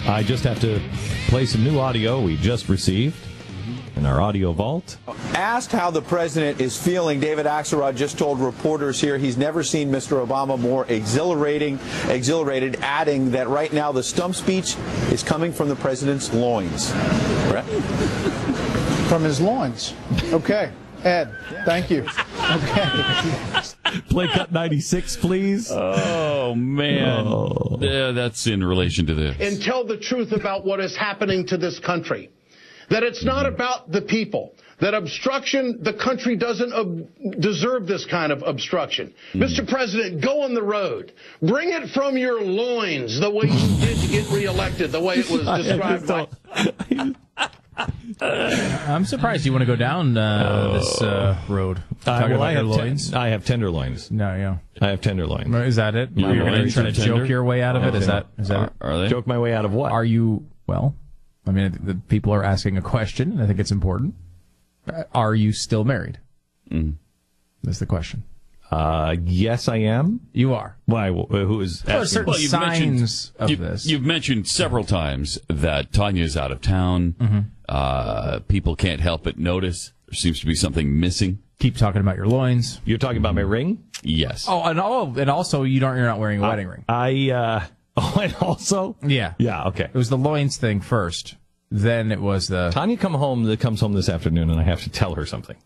I just have to play some new audio we just received in our audio vault. Asked how the president is feeling, David Axelrod just told reporters here he's never seen Mr. Obama more exhilarated, adding that right now the stump speech is coming from the president's loins. Brett? From his loins. Okay. Ed, thank you. Okay. Play cut 96, please. Oh, man. Oh. Yeah, that's in relation to this. And tell the truth about what is happening to this country. That it's not about the people. That obstruction, the country doesn't deserve this kind of obstruction. Mr. President, go on the road. Bring it from your loins the way you did to get reelected, the way it was described by... I'm surprised you want to go down this road. I have tenderloins. No, yeah. I have tenderloins. Is that it? You're going to try to joke your way out of it? Is that it? Are they? Joke my way out of what? Are you, well, I mean, the people are asking a question, and I think it's important. Are you still married? That's the question. Yes, I am. You are. Why? Who is asking? There are certain signs of this. You've mentioned several times that Tanya's out of town. People can't help but notice there seems to be something missing. Keep talking about your loins. You're talking about my ring? Yes. Oh, and also you're not wearing a wedding ring. And also? Yeah. Yeah, okay. It was the loins thing first. Then it was the... Tanya comes home this afternoon, and I have to tell her something.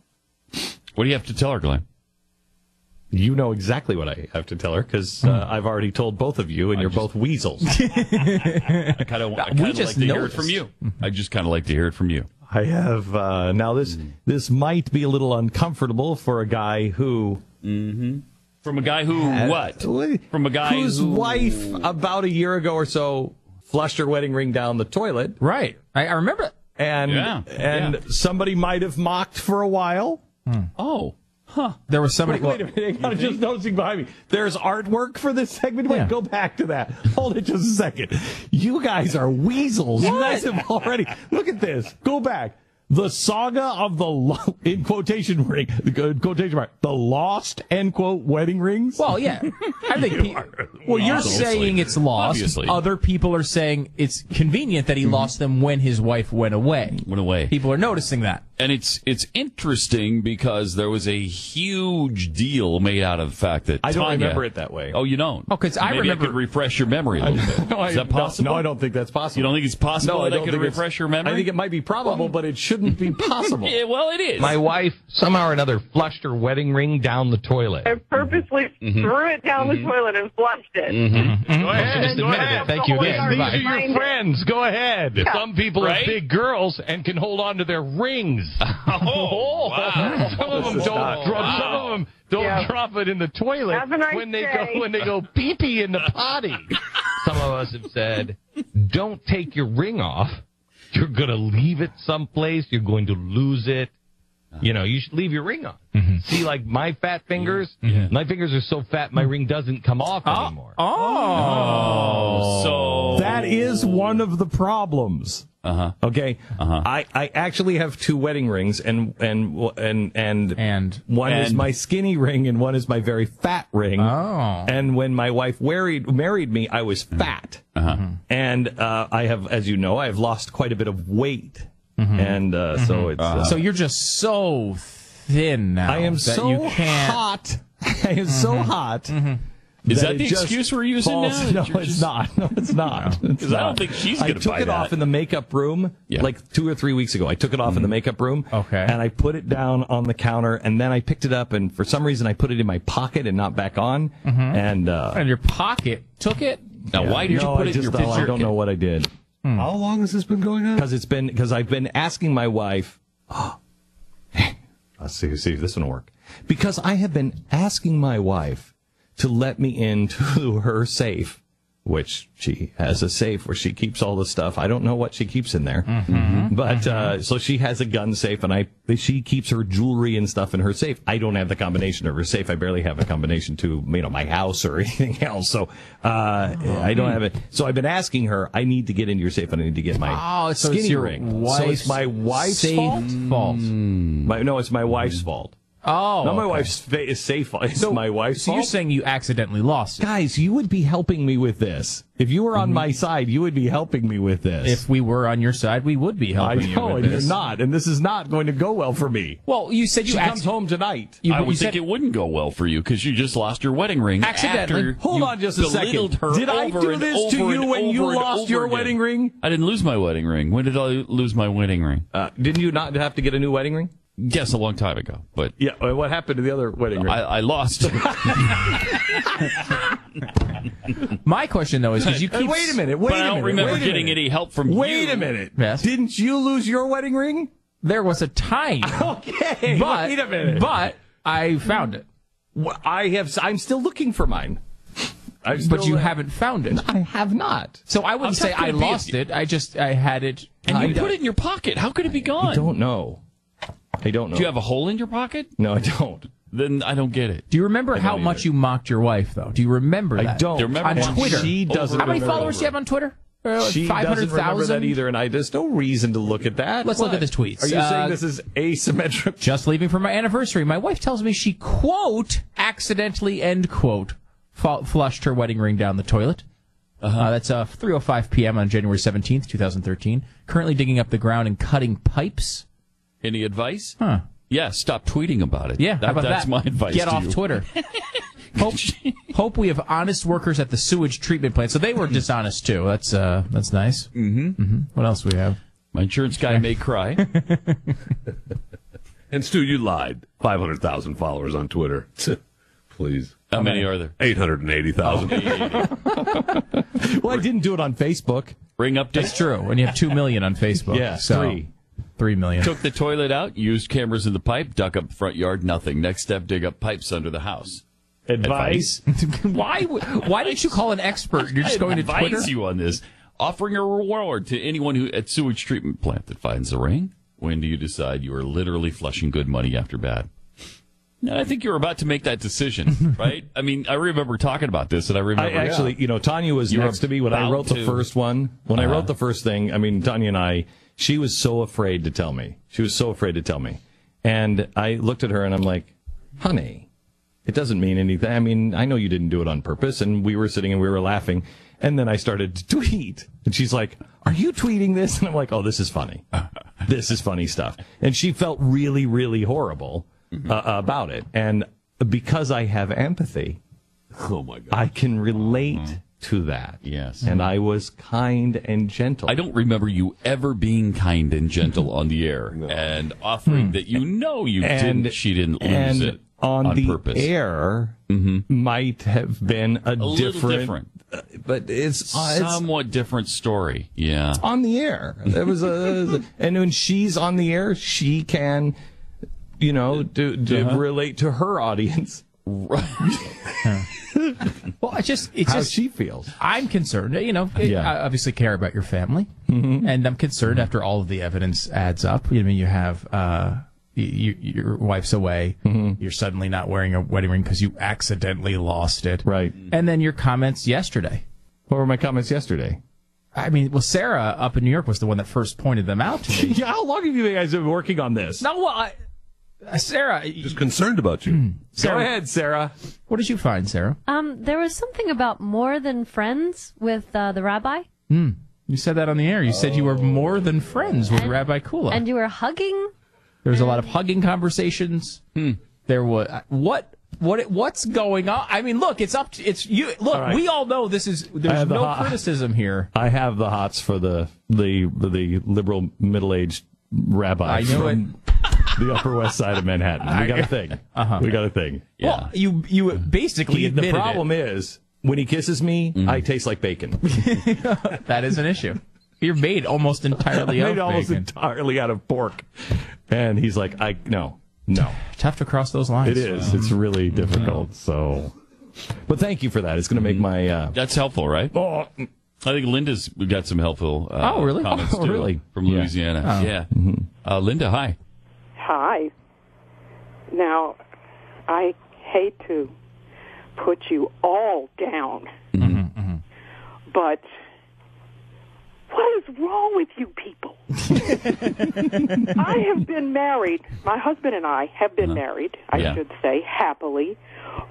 What do you have to tell her, Glenn? You know exactly what I have to tell her, because I've already told both of you, and you're both weasels. I kind of like to hear it from you. I just kind of like to hear it from you. I have, now this might be a little uncomfortable for a guy who... From a guy who what? From a guy whose wife, about a year ago or so, flushed her wedding ring down the toilet. Right. I remember. And somebody might have mocked for a while. Oh. Huh. There was somebody... Wait a minute. I'm just noticing behind me. There's artwork for this segment. Wait, go back to that. Hold it just a second. You guys are weasels. What? You guys have already... Look at this. Go back. The saga of the, in quotation mark, the lost, end quote, wedding rings? Well, yeah. I think you're saying it's lost. Obviously. Other people are saying it's convenient that he lost them when his wife went away. People are noticing that. And it's interesting because there was a huge deal made out of the fact that I don't Tanya, remember it that way. Oh, you don't? Oh, because I remember... I could refresh your memory a little bit. Is that possible? No, I don't think that's possible. You don't think it's possible I that I could refresh your memory? I think it might be probable, but it shouldn't be possible. Yeah, well, it is. My wife, somehow or another, flushed her wedding ring down the toilet. I purposely threw it down the toilet and flushed it. Go ahead. Thank you again. These are your friends. Go ahead. Yeah. Some people are big girls and can hold on to their rings. Oh, wow. Some of them don't drop it in the toilet when they go pee-pee in the potty. Some of us have said, don't take your ring off. You're going to leave it someplace. You're going to lose it. You know, you should leave your ring on. See, like my fat fingers, my fingers are so fat my ring doesn't come off anymore. So that is one of the problems. Okay. I actually have two wedding rings, and one is my skinny ring, and one is my very fat ring. And when my wife married me, I was fat, and I have, as you know, I have lost quite a bit of weight, and so it's so you're just so thin now. I am so hot. I am so hot. Is that the excuse we're using now? No, it's not. No, it's not. Because I don't think she's going to buy that. I took it off in the makeup room like 2 or 3 weeks ago. I took it off in the makeup room. Okay. And I put it down on the counter, and then I picked it up, and for some reason I put it in my pocket and not back on. And your pocket took it? Now, why did you put it in your pocket? I don't know what I did. How long has this been going on? Because I've been asking my wife. Let's see if this one will work. Because I have been asking my wife to let me into her safe, which she has a safe where she keeps all the stuff. I don't know what she keeps in there, but so she has a gun safe, and she keeps her jewelry and stuff in her safe. I don't have the combination of her safe. I barely have a combination to my house or anything else. So I don't have it. So I've been asking her. I need to get into your safe, and I need to get my skinny ring. So it's my wife's fault. No, it's my wife's fault. Oh, not my wife's safe. It's my wife's So fault. you're saying you accidentally lost it. Guys, you would be helping me with this. If you were on my side, you would be helping me with this. If we were on your side, we would be helping you with and this. you're not, and this is not going to go well for me. Well, you said she comes home tonight. I would think it wouldn't go well for you because you just lost your wedding ring. Accidentally. Hold on just a second. Did I do this to you when you lost your wedding ring? I didn't lose my wedding ring. When did I lose my wedding ring? Didn't you not have to get a new wedding ring? Yes, a long time ago. But yeah, what happened to the other wedding ring? I lost. My question though is because you keep. Wait a minute. But I don't remember getting any help from you. Wait a minute. Yes. Didn't you lose your wedding ring? There was a time. Okay. But, wait a minute. But I found it. I'm still looking for mine. But you haven't found it. I have not. So I wouldn't say I lost it. I had it. And you put it in your pocket. How could it be gone? I don't know. Do you have a hole in your pocket? No, I don't. Then I don't get it. Do you remember how much you mocked your wife, though? Do you remember that? I don't. On Twitter. She doesn't. How many followers do you have on Twitter? She doesn't remember that either, and there's no reason to look at that. Let's look at the tweets. Are you saying this is asymmetric? Just leaving for my anniversary. My wife tells me she, quote, accidentally, end quote, flushed her wedding ring down the toilet. That's 3:05 p.m. on January 17th, 2013. Currently digging up the ground and cutting pipes. Any advice? Huh. Yeah, stop tweeting about it. Yeah, how about that's that? my advice. Get to off you. Twitter. Hope we have honest workers at the sewage treatment plant. So they were dishonest too. That's nice. Mm-hmm. What else we have? My insurance guy may cry. And Stu, you lied. 500,000 followers on Twitter. Please. How many are there? 880,000. Well, I didn't do it on Facebook. Ring update. That's true. When you have 2 million on Facebook. Yeah, so 3 million. Took the toilet out, used cameras in the pipe, dug up the front yard, nothing. Next step, dig up pipes under the house. Advice? Why didn't you call an expert? You're just going to Twitter? I advise you on this. Offering a reward to anyone who at sewage treatment plant that finds the ring. When do you decide you are literally flushing good money after bad? I think you were about to make that decision, right? I mean, I remember talking about this, and I remember... Tanya was next to me when I wrote the first one. When I wrote the first thing, I mean, Tanya and she was so afraid to tell me. And I looked at her, and I'm like, honey, it doesn't mean anything. I mean, I know you didn't do it on purpose, and we were sitting and we were laughing. And then I started to tweet. And she's like, are you tweeting this? And I'm like, oh, this is funny. This is funny stuff. And she felt really, really horrible about it. And because I have empathy, oh my God, I can relate to that. Yes. And I was kind and gentle. I don't remember you ever being kind and gentle on the air and offering that she didn't lose it on the purpose. Air might have been a different. But it's somewhat different story. Yeah. On the air. There was and when she's on the air, she can relate to her audience. Right. Well, it's just how she feels. I'm concerned. I obviously care about your family, and I'm concerned after all of the evidence adds up. You have your wife's away. You're suddenly not wearing a wedding ring because you accidentally lost it. Right. And then your comments yesterday. What were my comments yesterday? I mean, well, Sarah up in New York was the one that first pointed them out to me. Yeah, how long have you guys been working on this? No, well, Sarah. Just concerned about you. Go ahead, Sarah. What did you find, Sarah? There was something about more than friends with the rabbi. You said that on the air. You said you were more than friends with Rabbi Kula. And you were hugging? There was a lot of hugging conversations. There was what's going on? I mean, look, it's you. Look, right. We all know there's no criticism here. I have the hots for the liberal middle-aged rabbi. I know it. The Upper West Side of Manhattan. We got a thing. We got a thing. Yeah. Well, you basically admitted the problem is when he kisses me, I taste like bacon. That is an issue. You're made almost entirely out of bacon. Almost entirely out of pork. And he's like, no. Tough to cross those lines. It is. It's really difficult. So, but thank you for that. It's going to make my... That's helpful, right? Oh, I think Linda's got some helpful really? comments, too. Really? From Louisiana. Oh. Yeah. Linda, hi. Hi. Now, I hate to put you all down, but what is wrong with you people? I have been married. My husband and I have been married, I should say, happily,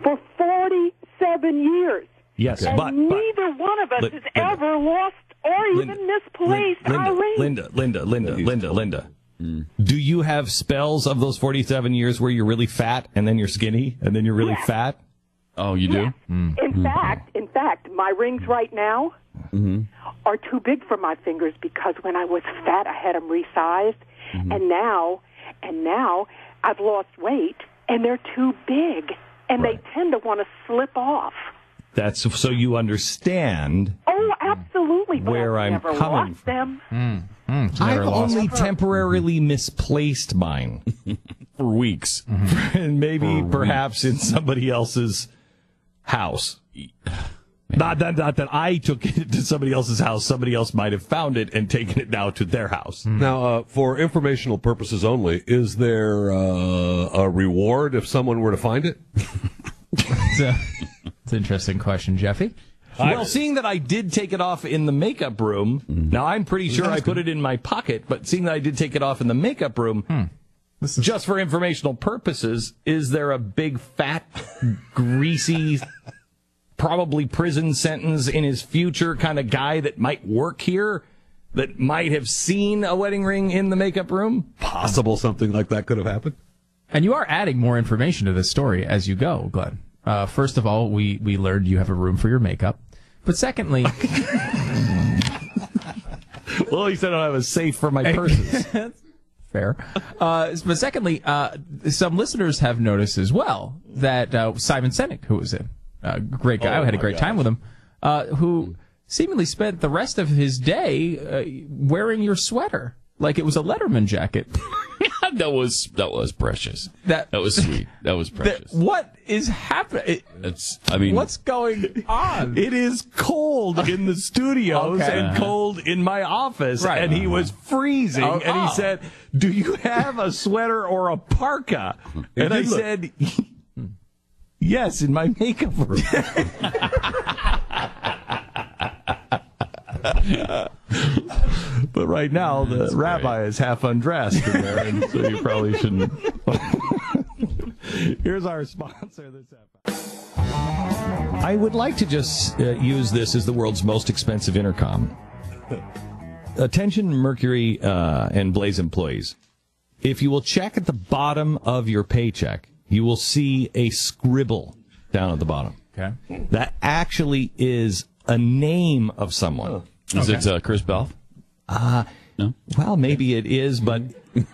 for 47 years. Yes, and but neither one of us has ever lost or even misplaced our ring. Linda. Do you have spells of those 47 years where you're really fat and then you're skinny and then you're really fat? Oh, you do? Yes. In fact, my rings right now are too big for my fingers because when I was fat, I had them resized, and now I've lost weight and they're too big, and they tend to want to slip off. That's so you understand. Oh, absolutely. Where I'm never coming lost them. I've only temporarily misplaced mine for weeks, and maybe perhaps in somebody else's house. Not that I took it to somebody else's house. Somebody else might have found it and taken it now to their house. Now, for informational purposes only, is there a reward if someone were to find it? It's an interesting question, Jeffy. Well, seeing that I did take it off in the makeup room, now I'm pretty sure I put it in my pocket, but seeing that I did take it off in the makeup room, just for informational purposes, is there a big, fat, greasy, probably prison sentence in his future kind of guy that might work here, that might have seen a wedding ring in the makeup room? Possible something like that could have happened. And you are adding more information to this story as you go, Glenn. First of all, we learned you have a room for your makeup. But secondly... Well, he said I don't have a safe for my purses. Fair. But secondly, some listeners have noticed as well that Simon Sinek, who was a great guy, I had a great time with him, who seemingly spent the rest of his day wearing your sweater like it was a Letterman jacket. That was precious. That was sweet. That was precious. What is happening? What's going on? It is cold in the studios and cold in my office, and he was freezing, and he said, "Do you have a sweater or a parka?" And I said, "Yes, in my makeup room." But right now, the rabbi is half undressed in there, and so you probably shouldn't. Here's our sponsor this episode. I would like to just use this as the world's most expensive intercom. Attention, Mercury and Blaze employees. If you will check at the bottom of your paycheck, you will see a scribble down at the bottom. Okay. That actually is a name of someone. Is it Chris Belf? No? Well, maybe it is, but... You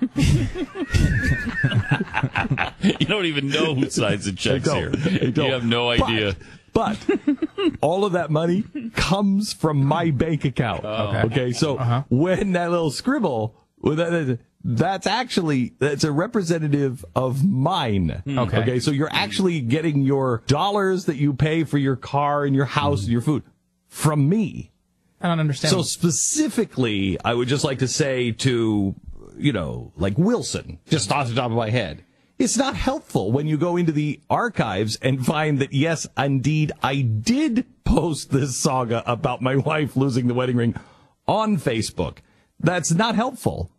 don't even know who signs the checks here. You have no idea. But all of that money comes from my bank account. Okay, so when that little scribble, that's a representative of mine. Okay, so you're actually getting your dollars that you pay for your car and your house and your food from me. I don't understand. So specifically, I would just like to say to, like Wilson, just off the top of my head, it's not helpful when you go into the archives and find that, yes, indeed, I did post this saga about my wife losing the wedding ring on Facebook. That's not helpful.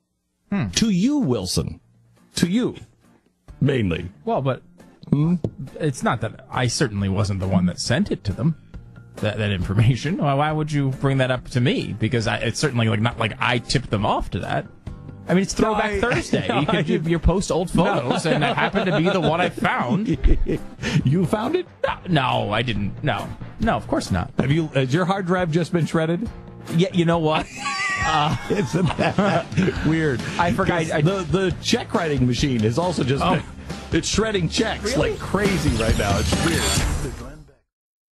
To you, Wilson. To you, mainly. Well, but it's not that I certainly wasn't the one that sent it to them. That information. Well, why would you bring that up to me? Because it's certainly not like I tipped them off to that. I mean, it's Throwback Thursday. You can you post old photos, and that happened to be the one I found. You found it? No, I didn't. No, of course not. Has your hard drive just been shredded? Yeah, you know what? Isn't that weird? I forgot. The check writing machine is also just it's shredding checks like crazy right now. It's weird.